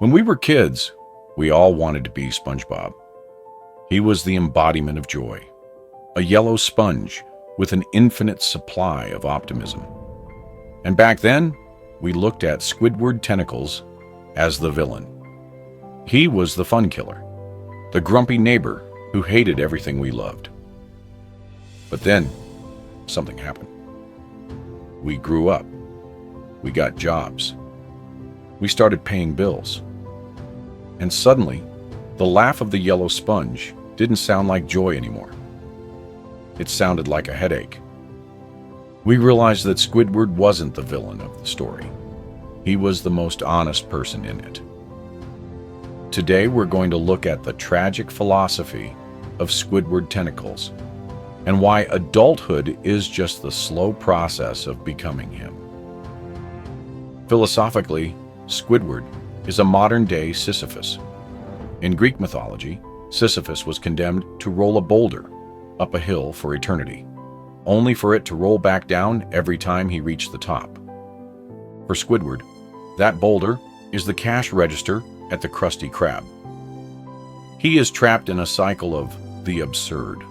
When we were kids, we all wanted to be SpongeBob. He was the embodiment of joy, a yellow sponge with an infinite supply of optimism. And back then, we looked at Squidward tentacles as the villain. He was the fun killer, the grumpy neighbor who hated everything we loved. But then, something happened. We grew up. We got jobs. We started paying bills. And suddenly, the laugh of the yellow sponge didn't sound like joy anymore. It sounded like a headache. We realized that Squidward wasn't the villain of the story. He was the most honest person in it. Today, we're going to look at the tragic philosophy of Squidward tentacles and why adulthood is just the slow process of becoming him. Philosophically, Squidward is a modern-day Sisyphus. In Greek mythology, Sisyphus was condemned to roll a boulder up a hill for eternity, only for it to roll back down every time he reached the top. For Squidward, that boulder is the cash register at the Krusty Krab. He is trapped in a cycle of the absurd.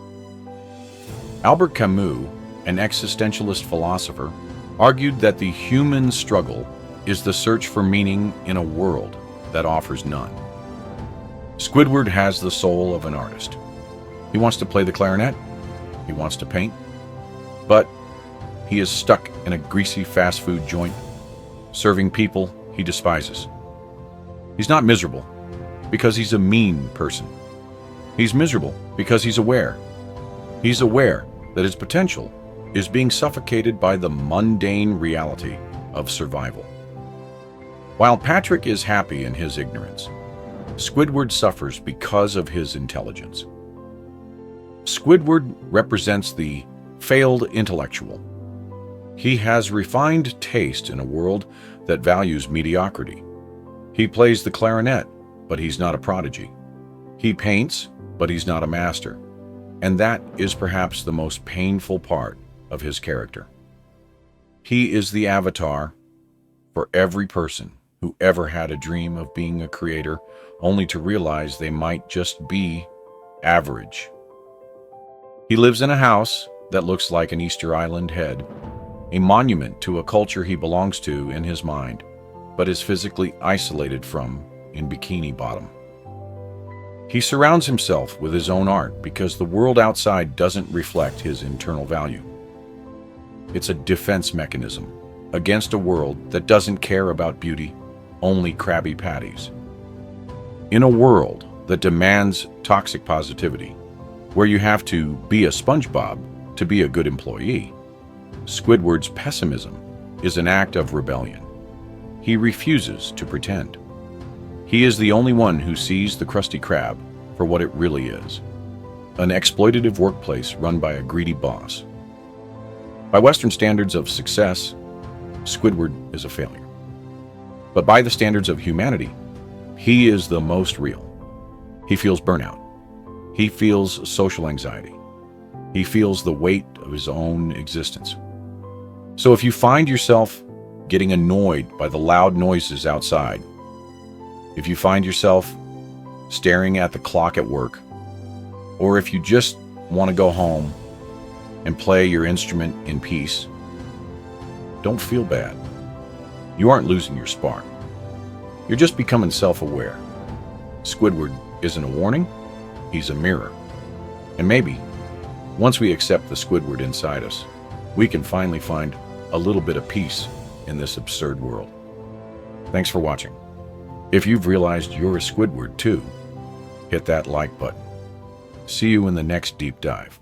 Albert Camus, an existentialist philosopher, argued that the human struggle is the search for meaning in a world that offers none. Squidward has the soul of an artist. He wants to play the clarinet, he wants to paint, but he is stuck in a greasy fast food joint, serving people he despises. He's not miserable because he's a mean person. He's miserable because he's aware. He's aware that his potential is being suffocated by the mundane reality of survival. While Patrick is happy in his ignorance, Squidward suffers because of his intelligence. Squidward represents the failed intellectual. He has refined taste in a world that values mediocrity. He plays the clarinet, but he's not a prodigy. He paints, but he's not a master. And that is perhaps the most painful part of his character. He is the avatar for every person who ever had a dream of being a creator, only to realize they might just be average. He lives in a house that looks like an Easter Island head, a monument to a culture he belongs to in his mind, but is physically isolated from in Bikini Bottom. He surrounds himself with his own art because the world outside doesn't reflect his internal value. It's a defense mechanism against a world that doesn't care about beauty, only Krabby Patties. In a world that demands toxic positivity, where you have to be a SpongeBob to be a good employee, Squidward's pessimism is an act of rebellion. He refuses to pretend. He is the only one who sees the Krusty Krab for what it really is, an exploitative workplace run by a greedy boss. By Western standards of success, Squidward is a failure. But by the standards of humanity, he is the most real. He feels burnout. He feels social anxiety. He feels the weight of his own existence. So if you find yourself getting annoyed by the loud noises outside, if you find yourself staring at the clock at work, or if you just want to go home and play your instrument in peace, don't feel bad. You aren't losing your spark. You're just becoming self-aware. Squidward isn't a warning, he's a mirror. And maybe, once we accept the Squidward inside us, we can finally find a little bit of peace in this absurd world. Thanks for watching. If you've realized you're a Squidward too, hit that like button. See you in the next deep dive.